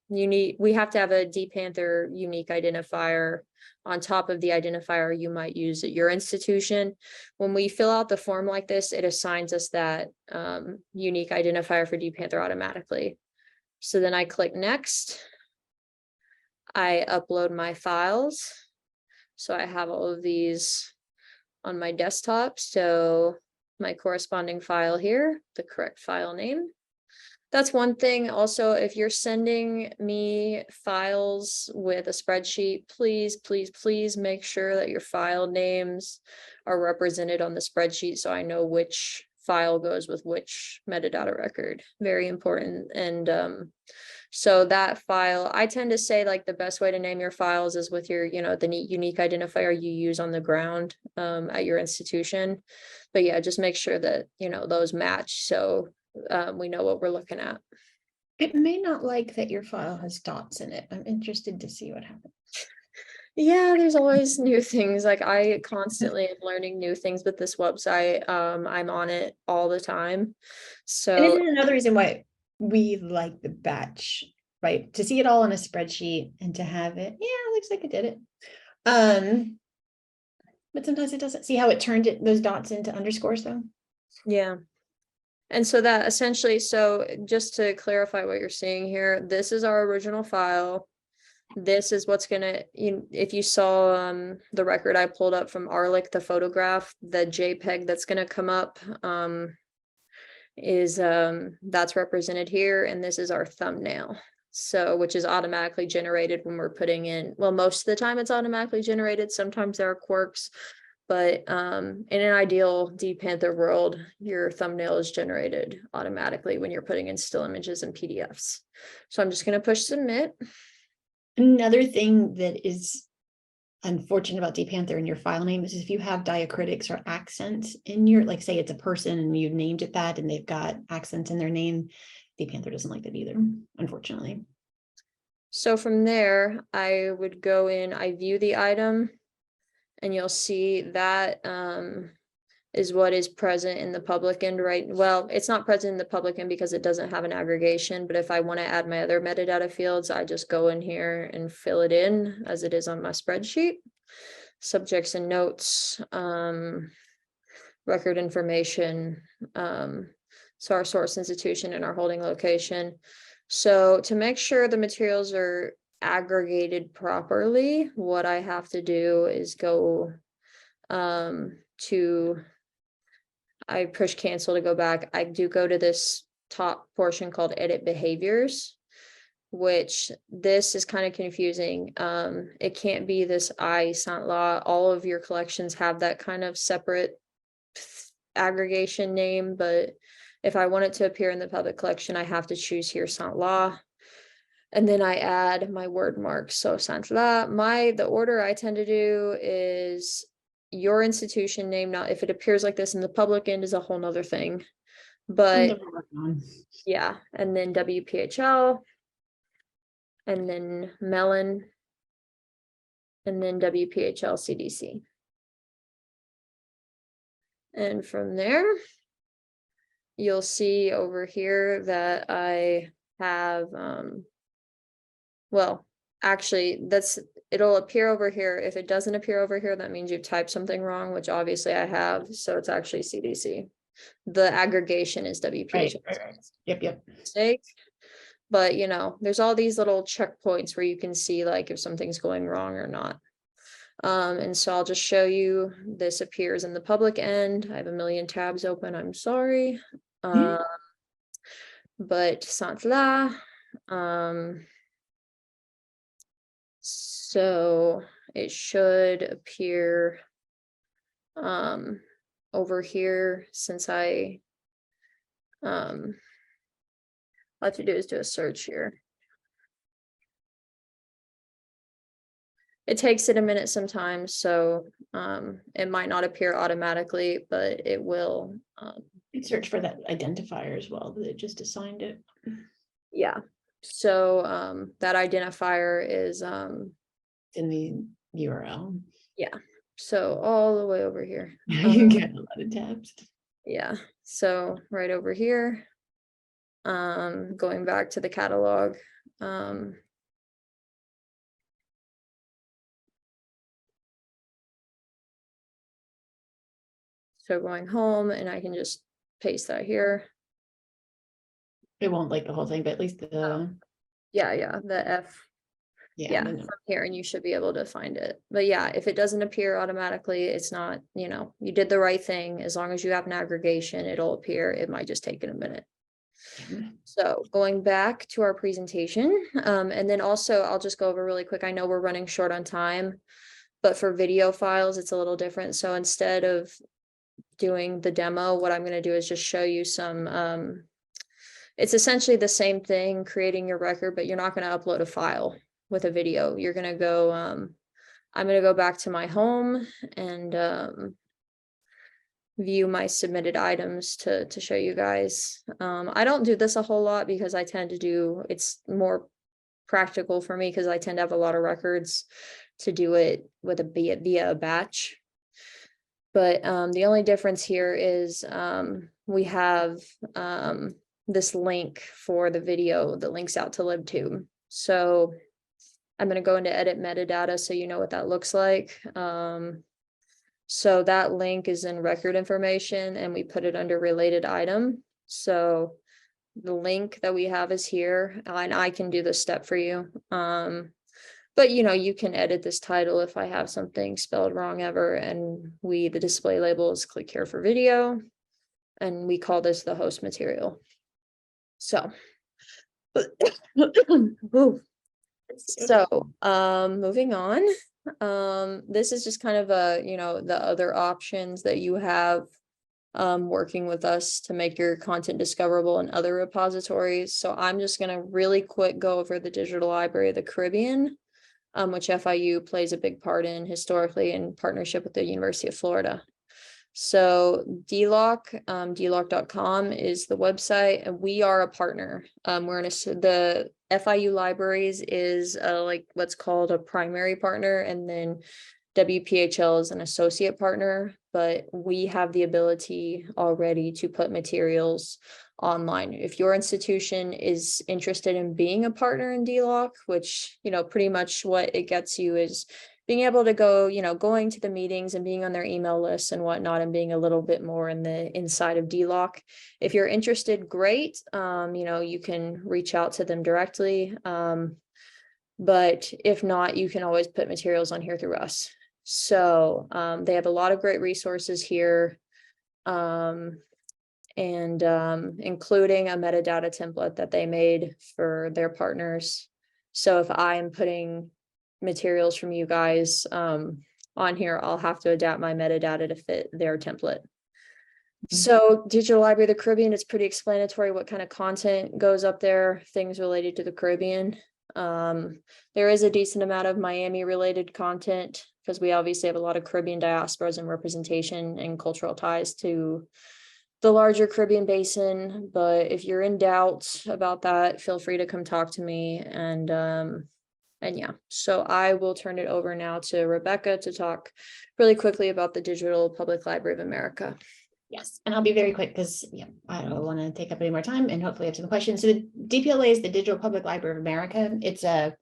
we have to have a dPanther unique identifier on top of the identifier you might use at your institution. When we fill out the form like this, it assigns us that unique identifier for dPanther automatically. So then I click next. I upload my files. So I have all of these on my desktop. So my corresponding file here, the correct file name. That's one thing. Also, if you're sending me files with a spreadsheet, please, please, please make sure that your file names are represented on the spreadsheet, so I know which file goes with which metadata record. Very important. And so that file, I tend to say, like, the best way to name your files is with your, the unique identifier you use on the ground at your institution. But yeah, just make sure that, those match, so we know what we're looking at. It may not like that your file has dots in it. I'm interested to see what happens. Yeah, there's always new things. Like, I constantly am learning new things with this website. I'm on it all the time. So, and this is another reason why we like the batch, right? To see it all in a spreadsheet and to have it, yeah, looks like it did it. But sometimes it doesn't. See how it turned those dots into underscores though? Yeah. And so that essentially, so just to clarify what you're seeing here, this is our original file. this is what's gonna, if you saw the record I pulled up from Arlic, the photograph, the JPEG that's gonna come up is that's represented here, and this is our thumbnail. So, which is automatically generated when we're putting in, well, most of the time it's automatically generated. Sometimes there are quirks, but in an ideal dPanther world, your thumbnail is generated automatically when you're putting in still images and PDFs. So I'm just going to push submit. Another thing that is unfortunate about dPanther in your file name is if you have diacritics or accents in your, like say it's a person and you named it that and they've got accents in their name, dPanther doesn't like that either, unfortunately. So from there, I would go in, I view the item, and you'll see that is what is present in the public end, right? Well, it's not present in the public end because it doesn't have an aggregation, but if I want to add my other metadata fields, I just go in here and fill it in as it is on my spreadsheet. Subjects and notes, record information, so our source institution and our holding location. So to make sure the materials are aggregated properly, what I have to do is go I push cancel to go back. I do go to this top portion called edit behaviors, which this is kind of confusing. It can't be this I sant law. All of your collections have that kind of separate aggregation name, but if I want it to appear in the public collection, I have to choose here sant law. And then I add my word marks. So sant law, the order I tend to do is your institution name. Now, if it appears like this in the public end is a whole nother thing, but yeah, and then WPHL, and then Melon, and then WPHL CDC. And from there, you'll see over here that I have, well, actually, it'll appear over here. If it doesn't appear over here, that means you've typed something wrong, which obviously I have. So it's actually CDC. The aggregation is WPHL. Right. Yep. Mistake. But there's all these little checkpoints where you can see like if something's going wrong or not. And so I'll just show you, this appears in the public end. I have a million tabs open, I'm sorry. But sant la, so it should appear over here, since all I have to do is do a search here. It takes it a minute sometimes, so it might not appear automatically, but it will. Search for that identifier as well, that it just assigned it. Yeah, so that identifier is in the URL. Yeah, so all the way over here. You get a lot of tabs. Yeah, so right over here, going back to the catalog, so going home, and I can just paste that here. It won't like the whole thing, but at least the yeah, the F. Yeah, from here, and you should be able to find it. But yeah, if it doesn't appear automatically, it's not, you did the right thing. As long as you have an aggregation, it'll appear. It might just take it a minute. So going back to our presentation, and then also I'll just go over really quick. I know we're running short on time, but for video files, it's a little different. So instead of doing the demo, what I'm going to do is just show you some, it's essentially the same thing, creating your record, but you're not going to upload a file with a video. You're going to go, I'm going to go back to my home and view my submitted items to show you guys. I don't do this a whole lot because I tend to do, it's more practical for me because I tend to have a lot of records to do it with via a batch. But the only difference here is we have this link for the video that links out to LibTube. So I'm going to go into edit metadata so you know what that looks like. So that link is in record information and we put it under related item. So the link that we have is here, and I can do this step for you. But you can edit this title if I have something spelled wrong ever. And the display label is click here for video. And we call this the host material. So, so, moving on. This is just kind of the other options that you have working with us to make your content discoverable in other repositories. So I'm just going to really quick go over the Digital Library of the Caribbean, which FIU plays a big part in historically in partnership with the University of Florida. So DLOC, dloc.com is the website, and we are a partner. We're in the FIU Libraries is like what's called a primary partner, and then WPHL is an associate partner, but we have the ability already to put materials online. If your institution is interested in being a partner in DLOC, which, pretty much what it gets you is being able to go, going to the meetings and being on their email lists and whatnot, and being a little bit more in the inside of DLOC. If you're interested, great. You can reach out to them directly. But if not, you can always put materials on here through us. So they have a lot of great resources here, and including a metadata template that they made for their partners. So if I am putting materials from you guys on here, I'll have to adapt my metadata to fit their template. So Digital Library of the Caribbean, it's pretty explanatory what kind of content goes up there, things related to the Caribbean. There is a decent amount of Miami related content because we obviously have a lot of Caribbean diasporas and representation and cultural ties to the larger Caribbean basin. But if you're in doubt about that, feel free to come talk to me. And yeah, so I will turn it over now to Rebecca to talk really quickly about the Digital Public Library of America. Yes, and I'll be very quick because I don't want to take up any more time, and hopefully have some questions. So the DPLA is the Digital Public Library of America. It's a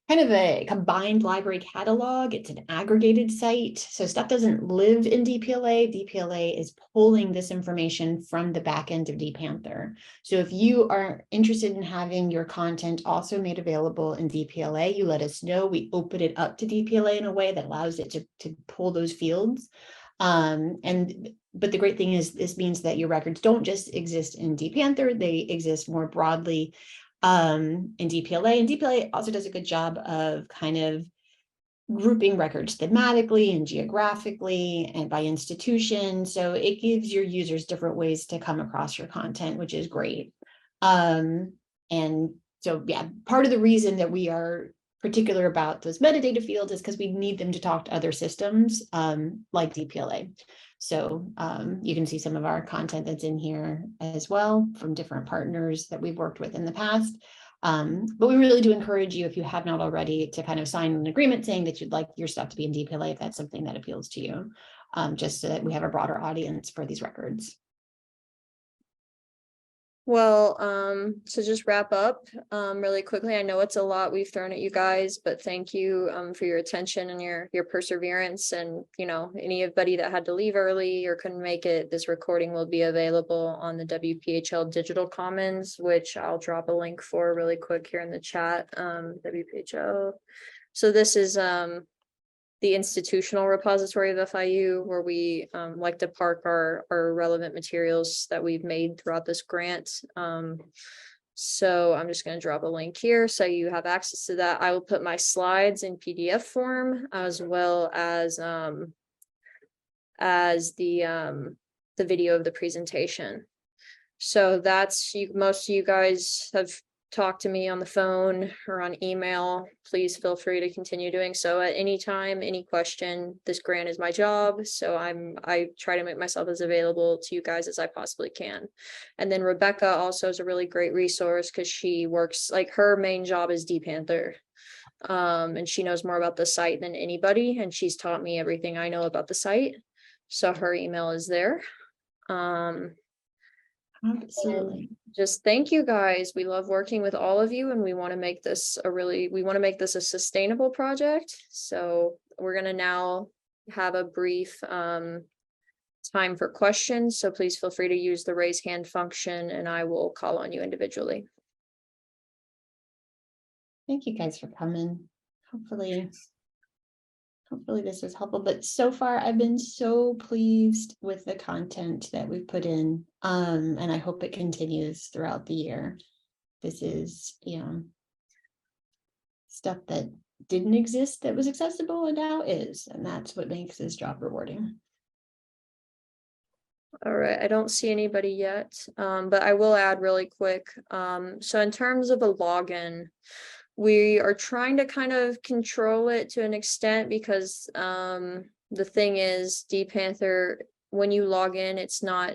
kind of a combined library catalog. It's an aggregated site. So stuff doesn't live in DPLA. DPLA is pulling this information from the back end of dPanther. So if you are interested in having your content also made available in DPLA, you let us know. We open it up to DPLA in a way that allows it to pull those fields. But the great thing is this means that your records don't just exist in dPanther, they exist more broadly in DPLA. And DPLA also does a good job of kind of grouping records thematically and geographically and by institution. So it gives your users different ways to come across your content, which is great. And so, part of the reason that we are particular about those metadata fields is because we need them to talk to other systems like DPLA. So you can see some of our content that's in here as well from different partners that we've worked with in the past. But we really do encourage you, if you have not already, to kind of sign an agreement saying that you'd like your stuff to be in DPLA if that's something that appeals to you, just so that we have a broader audience for these records. Well, to just wrap up really quickly, I know it's a lot we've thrown at you guys, but thank you for your attention and your perseverance. And anybody that had to leave early or couldn't make it, this recording will be available on the WPHL Digital Commons, which I'll drop a link for really quick here in the chat. WPHL. So this is the institutional repository of FIU, where we like to park our relevant materials that we've made throughout this grant. So I'm just going to drop a link here so you have access to that. I will put my slides in PDF form, as well as the video of the presentation. So that's most of you guys have talk to me on the phone or on email. Please feel free to continue doing so at any time, any question. This grant is my job, so I try to make myself as available to you guys as I possibly can. And then Rebecca also is a really great resource because she works, like, her main job is dPanther. And she knows more about the site than anybody, and she's taught me everything I know about the site. So her email is there. Absolutely. Just thank you guys. We love working with all of you, and we want to make this a sustainable project. So we're going to now have a brief time for questions. So please feel free to use the raise hand function, and I will call on you individually. Thank you guys for coming. hopefully this was helpful, but so far I've been so pleased with the content that we've put in. And I hope it continues throughout the year. This is, stuff that didn't exist that was accessible and now is, and that's what makes this job rewarding. All right, I don't see anybody yet, but I will add really quick. So in terms of a login, we are trying to kind of control it to an extent because the thing is, dPanther, when you log in, it's not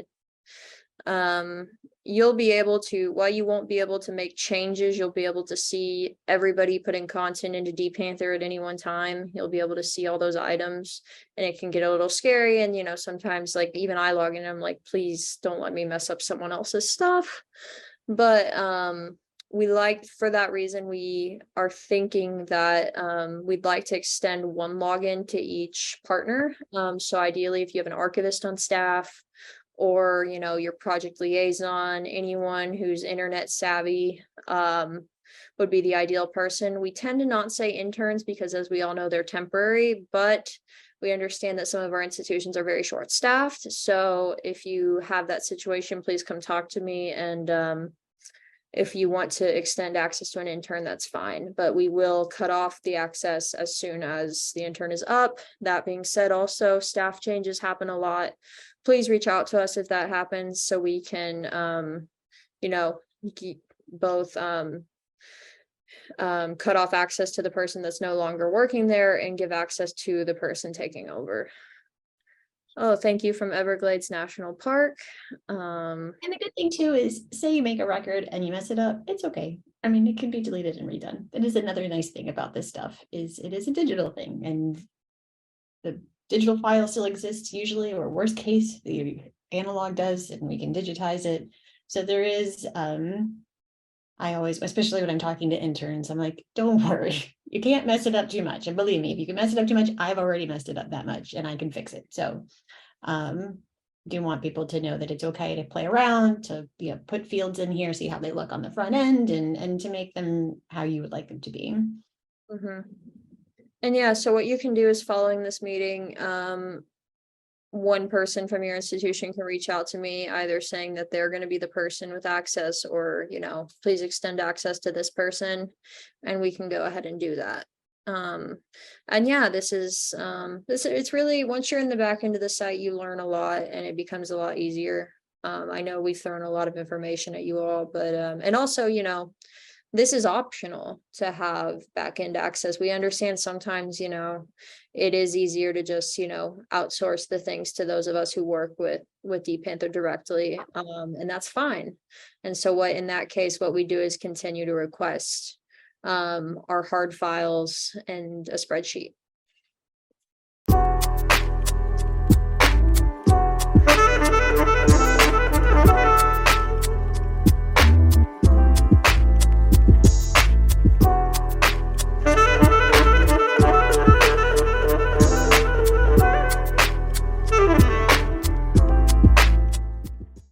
you'll be able to, while you won't be able to make changes, you'll be able to see everybody putting content into dPanther at any one time. You'll be able to see all those items, and it can get a little scary. And sometimes, like, even I log in, I'm like, please don't let me mess up someone else's stuff. But for that reason, we are thinking that we'd like to extend one login to each partner. So ideally, if you have an archivist on staff, or your project liaison, anyone who's internet savvy, would be the ideal person. We tend to not say interns because, as we all know, they're temporary, but we understand that some of our institutions are very short staffed. So if you have that situation, please come talk to me. And if you want to extend access to an intern, that's fine, but we will cut off the access as soon as the intern is up. That being said, also, staff changes happen a lot. Please reach out to us if that happens, so we can both cut off access to the person that's no longer working there and give access to the person taking over. Oh, thank you from Everglades National Park. And the good thing too is, say you make a record and you mess it up, it's okay. I mean, it can be deleted and redone. That is another nice thing about this stuff, is it is a digital thing, and the digital file still exists usually, or worst case, the analog does, and we can digitize it. So there is, I always, especially when I'm talking to interns, I'm like, don't worry, you can't mess it up too much. And believe me, if you can mess it up too much, I've already messed it up that much and I can fix it. So do want people to know that it's okay to play around, to put fields in here, see how they look on the front end, and to make them how you would like them to be. And yeah, so what you can do is, following this meeting, one person from your institution can reach out to me, either saying that they're going to be the person with access, or please extend access to this person, and we can go ahead and do that. And yeah, it's really, once you're in the back end of the site, you learn a lot and it becomes a lot easier. I know we've thrown a lot of information at you all, but and also, this is optional to have backend access. We understand sometimes, it is easier to just, outsource the things to those of us who work with dPanther directly, and that's fine. And so in that case, what we do is continue to request our hard files and a spreadsheet.